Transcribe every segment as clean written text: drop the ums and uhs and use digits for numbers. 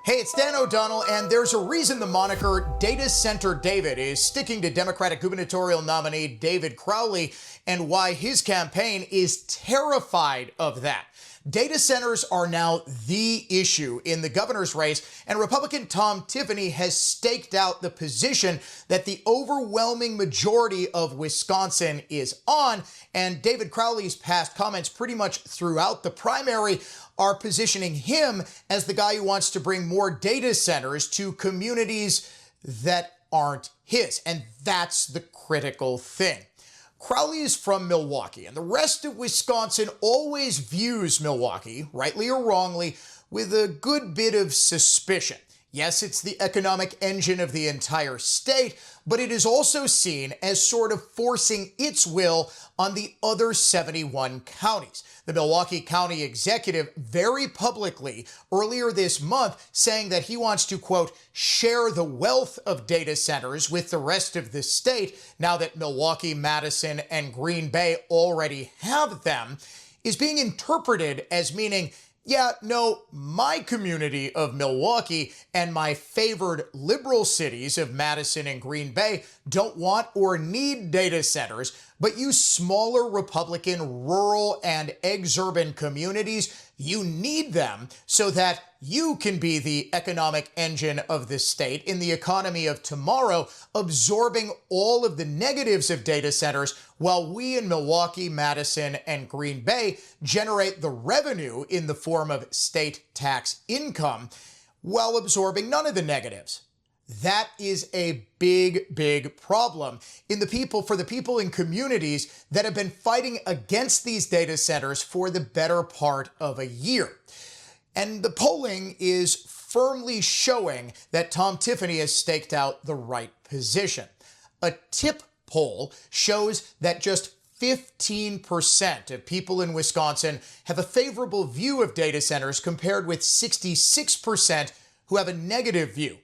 Hey, it's Dan O'Donnell, and there's a reason the moniker Data Center David is sticking to Democratic gubernatorial nominee David Crowley, and why his campaign is terrified of that. Data centers are now the issue in the governor's race, and Republican Tom Tiffany has staked out the position that the overwhelming majority of Wisconsin is on, and David Crowley's past comments pretty much throughout the primary are positioning him as the guy who wants to bring more data centers to communities that aren't his. And that's the critical thing. Crowley is from Milwaukee, and the rest of Wisconsin always views Milwaukee, rightly or wrongly, with a good bit of suspicion. Yes, it's the economic engine of the entire state, but it is also seen as sort of forcing its will on the other 71 counties. The Milwaukee County executive very publicly earlier this month saying that he wants to, quote, share the wealth of data centers with the rest of the state now that Milwaukee, Madison, and Green Bay already have them, is being interpreted as meaning, yeah, no, my community of Milwaukee and my favored liberal cities of Madison and Green Bay don't want or need data centers, but you smaller Republican rural and exurban communities, you need them so that you can be the economic engine of the state in the economy of tomorrow, absorbing all of the negatives of data centers while we in Milwaukee, Madison, and Green Bay generate the revenue in the form of state tax income while absorbing none of the negatives. That is a big, big problem for the people in communities that have been fighting against these data centers for the better part of a year. And the polling is firmly showing that Tom Tiffany has staked out the right position. A TIP poll shows that just 15% of people in Wisconsin have a favorable view of data centers compared with 66% who have a negative view.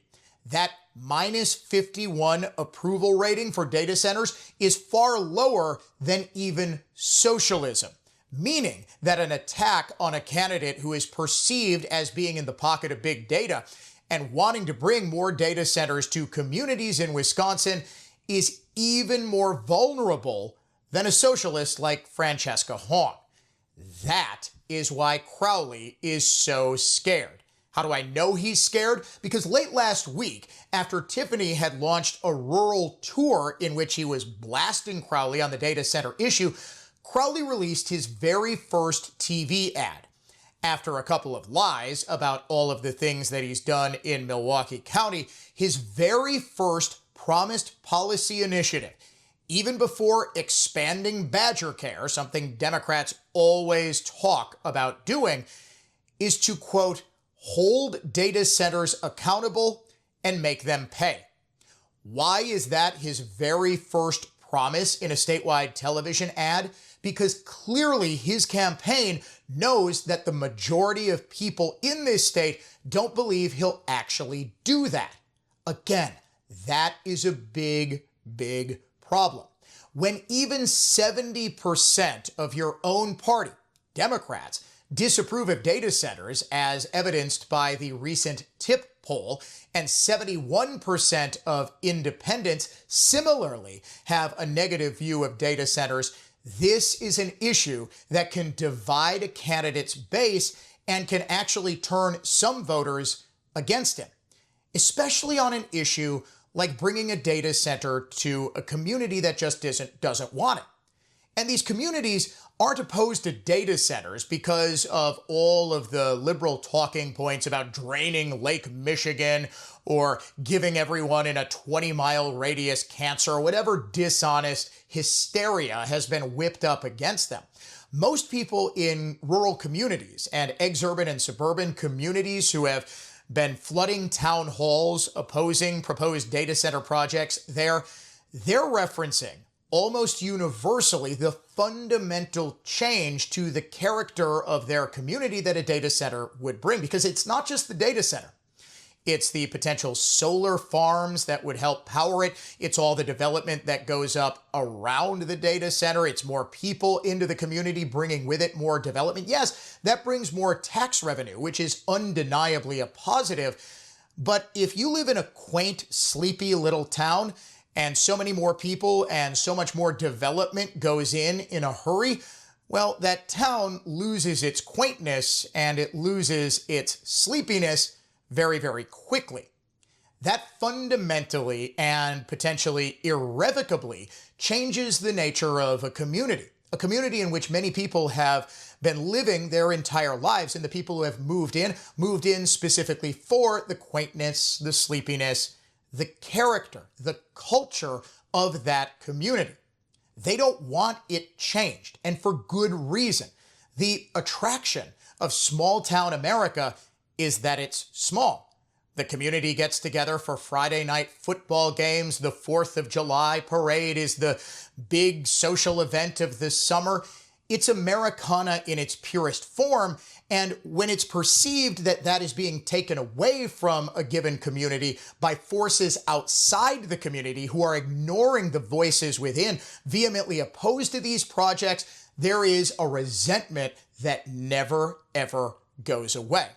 That minus 51 approval rating for data centers is far lower than even socialism, meaning that an attack on a candidate who is perceived as being in the pocket of big data and wanting to bring more data centers to communities in Wisconsin is even more vulnerable than a socialist like Francesca Hong. That is why Crowley is so scared. How do I know he's scared? Because late last week, after Tiffany had launched a rural tour in which he was blasting Crowley on the data center issue, Crowley released his very first TV ad. After a couple of lies about all of the things that he's done in Milwaukee County, his very first promised policy initiative, even before expanding Badger Care, something Democrats always talk about doing, is to, quote, hold data centers accountable and make them pay. Why is that his very first promise in a statewide television ad? Because clearly his campaign knows that the majority of people in this state don't believe he'll actually do that. Again, that is a big, big problem. When even 70% of your own party, Democrats, disapprove of data centers, as evidenced by the recent TIP poll, and 71% of independents similarly have a negative view of data centers, this is an issue that can divide a candidate's base and can actually turn some voters against him, especially on an issue like bringing a data center to a community that just doesn't want it. And these communities aren't opposed to data centers because of all of the liberal talking points about draining Lake Michigan or giving everyone in a 20-mile radius cancer or whatever dishonest hysteria has been whipped up against them. Most people in rural communities and exurban and suburban communities who have been flooding town halls opposing proposed data center projects, they're referencing almost universally the fundamental change to the character of their community that a data center would bring. Because it's not just the data center. It's the potential solar farms that would help power it. It's all the development that goes up around the data center. It's more people into the community, bringing with it more development. Yes, that brings more tax revenue, which is undeniably a positive. But if you live in a quaint, sleepy little town, and so many more people and so much more development goes in a hurry, well, that town loses its quaintness and it loses its sleepiness very, very quickly. That fundamentally and potentially irrevocably changes the nature of a community in which many people have been living their entire lives, and the people who have moved in specifically for the quaintness, the sleepiness, the character, the culture of that community. They don't want it changed, and for good reason. The attraction of small town America is that it's small. The community gets together for Friday night football games. The 4th of July parade is the big social event of the summer. It's Americana in its purest form, and when it's perceived that that is being taken away from a given community by forces outside the community who are ignoring the voices within, vehemently opposed to these projects, there is a resentment that never, ever goes away.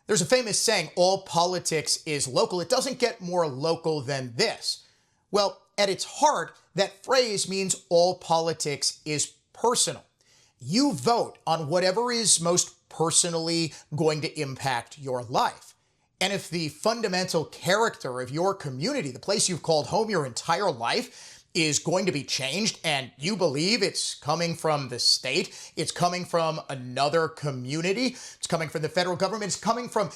There's a famous saying, all politics is local. It doesn't get more local than this. Well, at its heart, that phrase means all politics is personal. You vote on whatever is most personally going to impact your life. And if the fundamental character of your community, the place you've called home your entire life, is going to be changed, and you believe it's coming from the state, it's coming from another community, it's coming from the federal government, it's coming from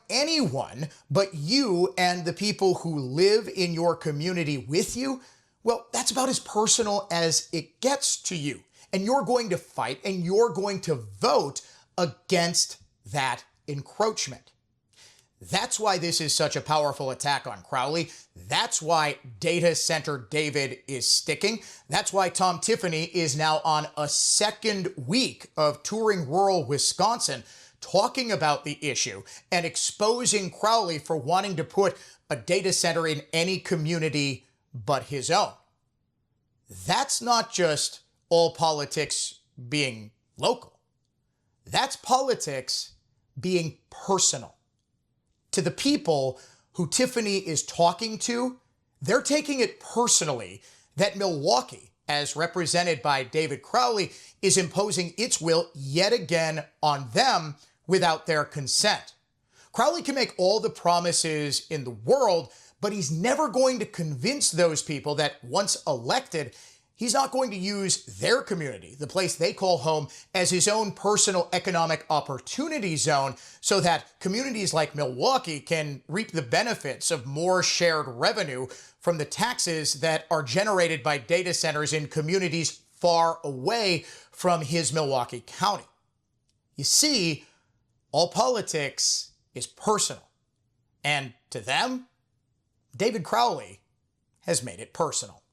anyone but you and the people who live in your community with you, well, that's about as personal as it gets to you. And you're going to fight and you're going to vote against that encroachment. That's why this is such a powerful attack on Crowley. That's why Data Center David is sticking. That's why Tom Tiffany is now on a second week of touring rural Wisconsin, talking about the issue and exposing Crowley for wanting to put a data center in any community but his own. That's not just all politics being local. That's politics being personal. To the people who Tiffany is talking to, they're taking it personally that Milwaukee, as represented by David Crowley, is imposing its will yet again on them without their consent. Crowley can make all the promises in the world, but he's never going to convince those people that once elected, he's not going to use their community, the place they call home, as his own personal economic opportunity zone so that communities like Milwaukee can reap the benefits of more shared revenue from the taxes that are generated by data centers in communities far away from his Milwaukee County. You see, all politics is personal. And to them, David Crowley has made it personal.